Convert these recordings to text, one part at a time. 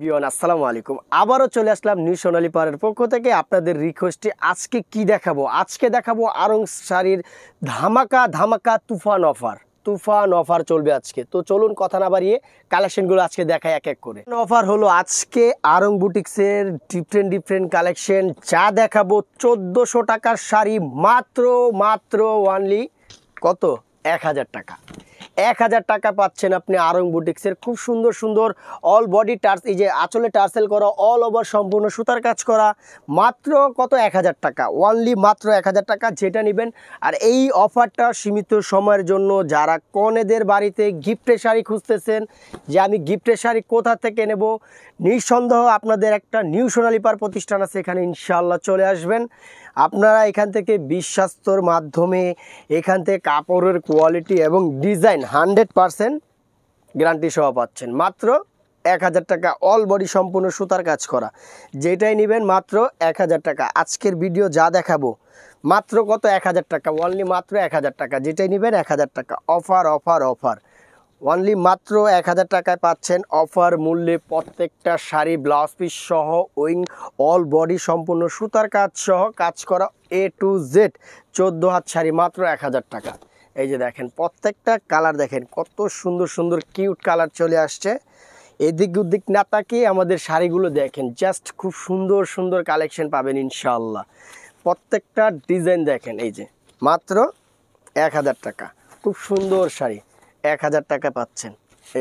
বিয়ন আসসালামু আলাইকুম। আবারও চলে আসলাম নিউ সোনালী পাওয়ারের পক্ষ থেকে আপনাদের রিকোয়েস্টে। আজকে কি দেখাবো? আজকে দেখাবো আরং শাড়ির ধামাকা ধামাকা তুফান অফার চলবে আজকে। তো চলুন কথা না বাড়িয়ে কালেকশনগুলো আজকে দেখাই এক এক করে। অফার হলো আজকে আরং বুটিক্সের ডিফারেন্ট কালেকশন যা দেখাবো। 1400 টাকার শাড়ি মাত্র ওয়ানলি কত? 1000 টাকা। 1000 টাকা পাচ্ছেন আপনি আরং বুটিক্সের খুব সুন্দর অল বডি টার্স, এই যে আঁচলে টার্সেল করা, অল ওভার সম্পূর্ণ সুতার কাজ করা, মাত্র কত? 1000 টাকা। ওনলি মাত্র 1000 টাকা যেটা নেবেন। আর এই অফারটা সীমিত সময়ের জন্য। যারা কনেদের বাড়িতে গিফটের শাড়ি খুঁজতেছেন যে আমি গিফটের শাড়ি কোথা থেকে নেব, নিঃসন্দেহ আপনাদের একটা নিউ সোনালী পাওয়ার প্রতিষ্ঠান আছে, এখানে ইনশাআল্লাহ চলে আসবেন। আপনারা এখান থেকে বিশ্বাস্তর মাধ্যমে এখান থেকে কাপড়ের কোয়ালিটি এবং ডিজাইন 100% গ্যারান্টি সহ পাচ্ছেন মাত্র 1000 টাকা। অল বডি সম্পূর্ণ সুতার কাজ করা, যেটাই নেবেন মাত্র 1000 টাকা। আজকের ভিডিও যা দেখাবো মাত্র কত? 1000 টাকা। অনলি মাত্র 1000 টাকা, যেটাই নেবেন 1000 টাকা। অফার অনলি মাত্র 1000 টাকায় পাচ্ছেন অফার মূল্যে প্রত্যেকটা শাড়ি ব্লাউজ পিস সহ উইং অল বডি সম্পূর্ণ সুতার কাজ সহ কাজ করা A to Z 14 হাত শাড়ি মাত্র 1000 টাকা। এই যে দেখেন প্রত্যেকটা কালার দেখেন কত সুন্দর কিউট কালার চলে আসছে। এদিক ওদিক না তাকিয়ে আমাদের শাড়িগুলো দেখেন, জাস্ট খুব সুন্দর কালেকশন পাবেন ইনশাআল্লাহ। প্রত্যেকটা ডিজাইন দেখেন, এই যে মাত্র 1000 টাকা। খুব সুন্দর শাড়ি 1000 টাকা পাচ্ছেন।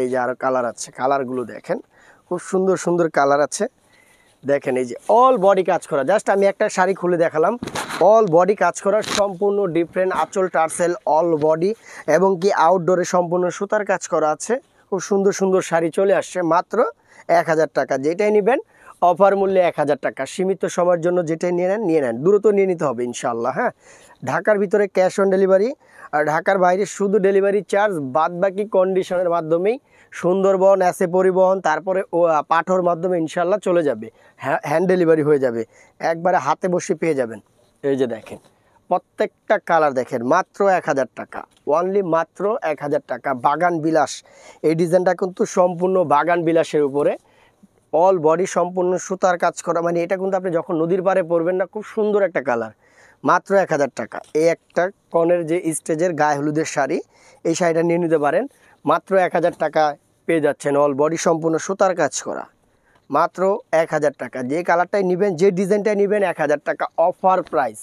এই যে আরও কালার আছে, কালারগুলো দেখেন খুব সুন্দর কালার আছে। দেখেন এই যে অল বডি কাজ করা, জাস্ট আমি একটা শাড়ি খুলে দেখালাম। অল বডি কাজ করা সম্পূর্ণ ডিফারেন্ট আঁচল টার্সেল অল বডি এবং কি আউটডোরে সম্পূর্ণ সুতার কাজ করা আছে। খুব সুন্দর শাড়ি চলে আসছে মাত্র 1000 টাকা। যেটাই নেবেন অফার মূল্যে 1000 টাকা। সীমিত সময়ের জন্য যেটাই নিয়ে নেন দ্রুত নিয়ে নিতে হবে ইনশাআল্লাহ। হ্যাঁ, ঢাকার ভিতরে ক্যাশ অন ডেলিভারি, আর ঢাকার বাইরে শুধু ডেলিভারি চার্জ, বাদবাকি কন্ডিশনের মাধ্যমেই সুন্দরবন এসে পরিবহন, তারপরে পাঠর মাধ্যমে ইনশাআল্লাহ চলে যাবে। হ্যান্ড ডেলিভারি হয়ে যাবে, একবারে হাতে বসে পেয়ে যাবেন। এই যে দেখেন প্রত্যেকটা কালার দেখেন মাত্র 1000 টাকা। অনলি মাত্র 1000 টাকা। বাগান বিলাস, এই ডিজাইনটা কিন্তু সম্পূর্ণ বাগান বিলাসের উপরে অল বডি সম্পূর্ণ সুতার কাজ করা, মানে এটা কিন্তু আপনি যখন নদীর পাড়ে পরবেন না, খুব সুন্দর একটা কালার। মাত্র 1000 টাকা। এই একটা কনের যে স্টেজের গায়ে হলুদের শাড়ি, এই শাড়িটা নিয়ে নিতে পারেন মাত্র 1000 টাকা পেয়ে যাচ্ছেন। অল বডি সম্পূর্ণ সুতার কাজ করা মাত্র 1000 টাকা। যে কালারটাই নেবেন, যে ডিজাইনটাই নেবেন 1000 টাকা অফার প্রাইস।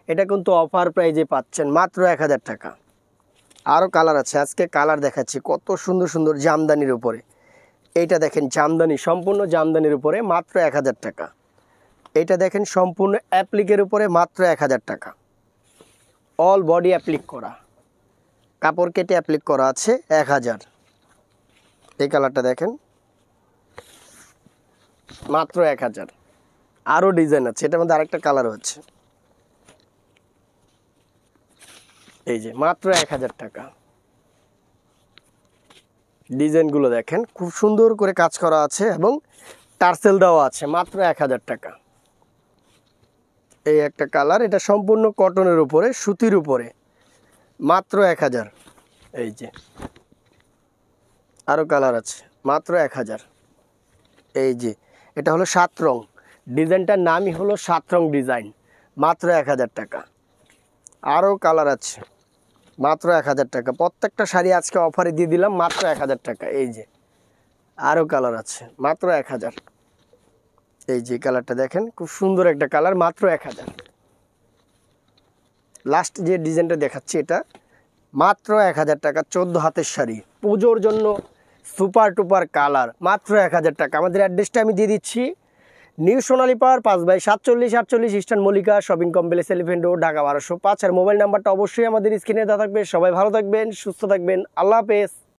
এটা কিন্তু অফার প্রাইজে পাচ্ছেন মাত্র 1000 টাকা। আরও কালার আছে, আজকে কালার দেখাচ্ছি কত সুন্দর জামদানির উপরে। এইটা দেখেন জামদানি, সম্পূর্ণ জামদানির উপরে মাত্র 1000 টাকা। এটা দেখেন সম্পূর্ণ অ্যাপ্লিকের উপরে মাত্র 1000 টাকা। অল বডি অ্যাপ্লিক করা, কাপড় কেটে অ্যাপ্লিক করা আছে 1000। এই কালারটা দেখেন মাত্র 1000। আরও ডিজাইন আছে, এটার মধ্যে আরেকটা কালার হচ্ছে, এই যে মাত্র 1000 টাকা। ডিজাইনগুলো দেখেন খুব সুন্দর করে কাজ করা আছে এবং টার্সেল দেওয়া আছে মাত্র 1000 টাকা। এই একটা কালার, এটা সম্পূর্ণ কটনের উপরে সুতির উপরে মাত্র 1000। এই যে আরও কালার আছে মাত্র 1000। এই যে এটা হলো 7 রং, ডিজাইনটার নামই হলো 7 রং ডিজাইন মাত্র 1000 টাকা। আরও কালার আছে মাত্র 1000 টাকা। প্রত্যেকটা শাড়ি আজকে অফারে দিয়ে দিলাম মাত্র 1000 টাকা। এই যে আরও কালার আছে মাত্র 1000। এই যে কালারটা দেখেন খুব সুন্দর একটা কালার মাত্র 1000। লাস্ট যে ডিজাইনটা দেখাচ্ছি এটা মাত্র 1000 টাকা। 14 হাতের শাড়ি, পুজোর জন্য সুপার টুপার কালার মাত্র 1000 টাকা। আমাদের অ্যাড্রেসটা আমি দিয়ে দিচ্ছি, নিউ সোনালী পাওয়ার 5/4748 eastern Mallika shopping complex, elephant road, Dhaka 1205। আর মোবাইল নাম্বারটা অবশ্যই আমাদের স্ক্রিনে দেওয়া থাকবে। সবাই ভালো থাকবেন, সুস্থ থাকবেন, আল্লাহ হাফেজ।